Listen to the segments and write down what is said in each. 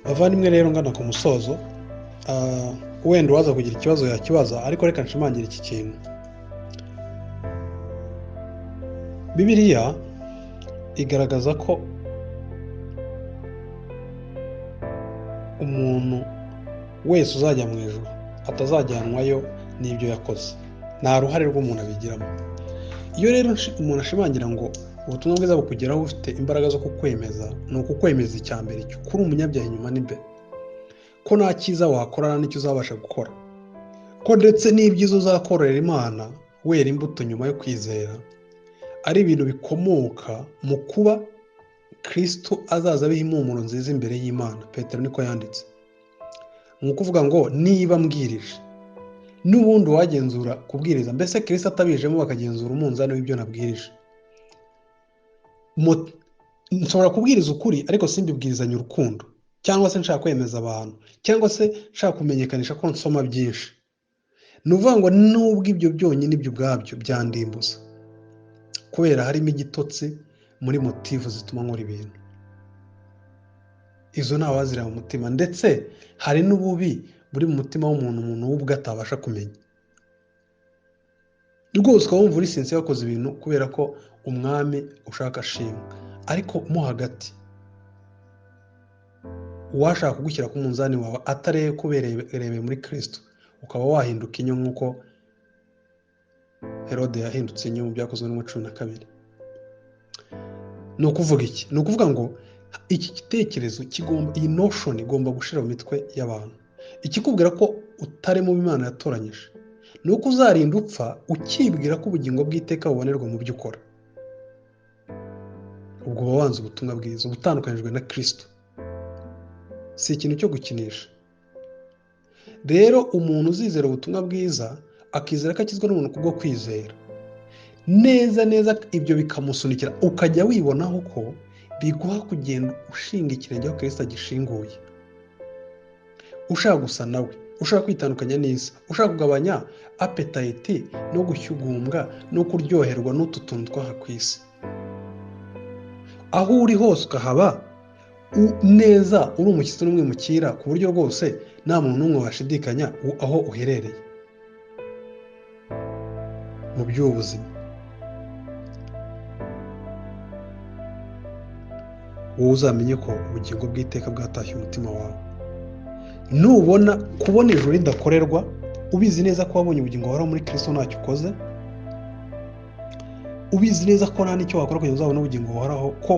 bavandimwe rero ngana ku musozo, wenda waza kugira ikibazo yakibaza, ariko reka nshimangire iki kintu. Bibiliya igaragaza ko umuntu wese uzajya mu ijuru atazajyanwayo n'ibyo yakoze, nta ruhare rw'umuntu abigiramo. Iyo rero umuntu ashimangira ngo ubutumwa bwiza bukugeraho ufite imbaraga zo kukwemeza, ni ukukwemeza icya mbere kuri umunyabyaha inyuma n'imbere, ko nta cyiza wakorana n'icyo uzabasha gukora, ko ndetse n'ibyiza uzakorera Imana wera imbuto nyuma yo kwizera ari ibintu bikomoka mu kuba Kristo azaza abiha impumuro nziza imbere y'Imana. Petero niko yanditse. Ni ukuvuga ngo niba mbwirije n'ubundi wagenzura kubwiriza, mbese Kristo atabijemo bakagenzura umunzani w'ibyo nabwirije. Nshobora kubwiriza ukuri ariko simbibwirizanye urukundo, cyangwa se nshaka kwemeza abantu, cyangwa se nshaka kumenyekanisha ko nsoma byinshi. Ni ukuvuga ngo nubwo ibyo byonyine ibyo ubwabyo byandimbuza, kubera harimo igitotsi muri motivu zituma nkora ibintu. Izo ntawazira mu mutima, ndetse hari n'ububi buri mu mutima w'umuntu ubwo atabasha kumenya. Rwose ukaba wumva uri sinsi wakoze ibintu kubera ko umwami ushaka ashimwe, ariko mo hagati uwashaka kugushyira ku munzani wawe atarebe kubereye muri Kristo, ukaba wahinduka inyo nk'uko Herode yahindutse inyo mu Byakozwe no 12. Ni ukuvuga iki? Ni ukuvuga ngo iki gitekerezo iyi notion igomba gushira mu mitwe y'abantu. Ikikubwira ko utari mu Imana yatoranyije, ni uko uzarinda upfa ukibwira ko ubugingo bw'iteka bubonerwa mu byo ukora. Ubwo uba wanze ubutumwa bwiza, ubutandukanijwe na Kristo. Si ikintu cyo gukinisha. Rero umuntu uzizera ubutumwa bwiza akizera ko akizwa n'umuntu kubwo kwizera neza neza, ibyo bikamusunikira ukajya wibonaho ko biguha kugenda ushinga ikirenge aho Kristo agishinguye, ushaka gusa nawe, ushaka kwitandukanya n'isi, ushaka kugabanya appetite no gushyugumbwa no kuryoherwa n'utu tuntu twaha ku isi. Aho uri hose ukahaba neza, uri umushyitsi n'umwimukira, ku buryo rwose nta muntu n'umwe washidikanya aho uherereye mu by'ubuzima. Wowe uzamenye ko ubugingo bw'iteka bwatashye umutima wawe. Nubona kubona ijuru ridakorerwa, ubizi neza ko wabonye ubugingo wahoraho muri Kristo ntacyo ukoze, ubizi neza ko nta n'icyo wakora kugira ngo uzabone ubugingo wahoraho, ko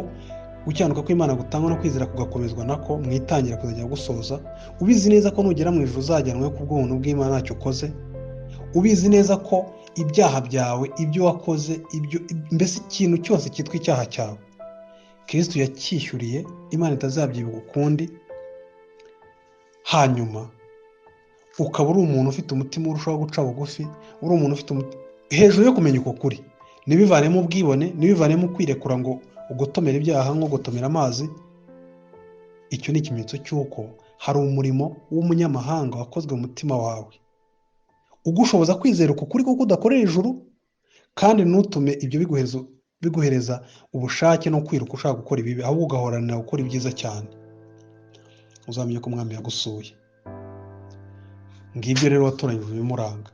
gucyanuka kw'Imana gutangwa no kwizera kugakomezwa nako mwitangira kuzajya gusoza, ubizi neza ko nugera mu ijuru uzajyanwe ku bw'ubuntu bw'Imana ntacyo ukoze, ubizi neza ko ibyaha byawe, ibyo wakoze, mbese ikintu cyose cyitwa icyaha cyawe Kristo yacyishyuriye, Imana itazabyibuka ukundi. Hanyuma ukaba uri umuntu ufite umutima urushaho guca bugufi, uri umuntu ufite hejuru yo kumenya uko kuri, ntibivanemo ubwibone, ntibivanemo kwirekura ngo ugotomera ibyaha nko gutomera amazi. Icyo ni ikimenyetso cy'uko hari umurimo w'umunyamahanga wakozwe mu mutima wawe ugushoboza kwizera uko kuri kuko udakorera ijuru, kandi ntutume ibyo biguhereza ubushake no kwiruka ushaka gukora ibibi, ahubwo ugahoranira gukora ibyiza cyane. Uzamenye ko umwami yagusuye. Ngibyo rero watoranyijwe bimuranga.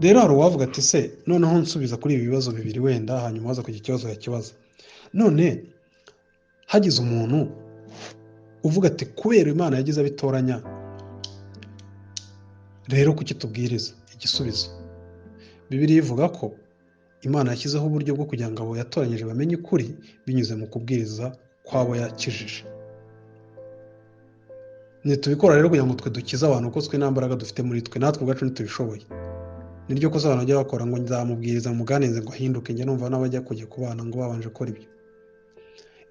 Rero hari uwavuga ati se noneho nsubiza kuri ibi bibazo bibiri, wenda hanyuma waza kugira ikibazo yakibaza. None hagize umuntu uvuga ati kubera Imana yagize abitoranya, rero kuki tubwiriza? Igisubizo, Bibiliya ivuga ko Imana yashyizeho uburyo bwo kugira ngo abo yatoranyije bamenye ukuri binyuze mu kubwiriza kw'abo yakijije. Nitubikora rero kugira ngo twe dukize abantu, kuko twe nta mbaraga dufite muri twe, natwe ubwacu ntitubishoboye. Niryo kosa abantu bajya bakora, ngo nzamubwiriza muganirize ngo ahinduke. Njye numva n'abajya kujya kubana ngo babanje gukora ibyo.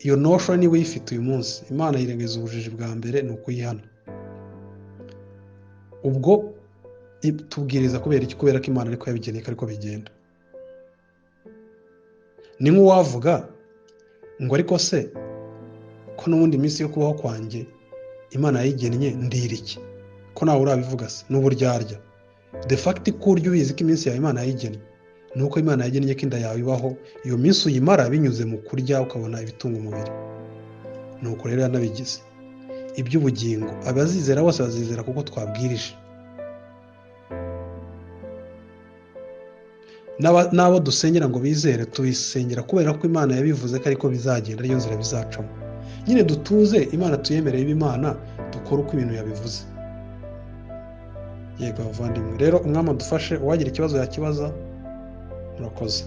Iyo notion niba uyifite uyu munsi, Imana yirengagiza ubujiji bwa mbere ni ukuyihana. Ubwo tubwiriza kubera iki? Kubera ko Imana ariko yabigeneye, ariko bigenda. Ni nk'uwavuga ngo ariko se ko n'ubundi minsi yo kubaho kwanjye Imana yayigennye ndira iki? Ko nawe urabivuga se n'uburyarya. The fact ko uryo ubizi ko iminsi yawe Imana yayigennye, nuko Imana yagennye ko inda yawe ibaho, iyo minsi uyimara binyuze mu kurya ukabona ibitunga umubiri. Nuko rero yanabigize. iby'ubugingo. Abazizera bose bazizera kuko twabwirije, n'abo dusengera ngo bizere tubisengera kubera ko Imana yabivuze ko ariko bizagenda, ariyo nzira bizacamo. Nyine dutuze Imana tuyemereye Imana, dukore uko ibintu yabivuze. Yego bavandimwe, rero umwami adufashe, uwagira ikibazo yakibaza. Murakoze.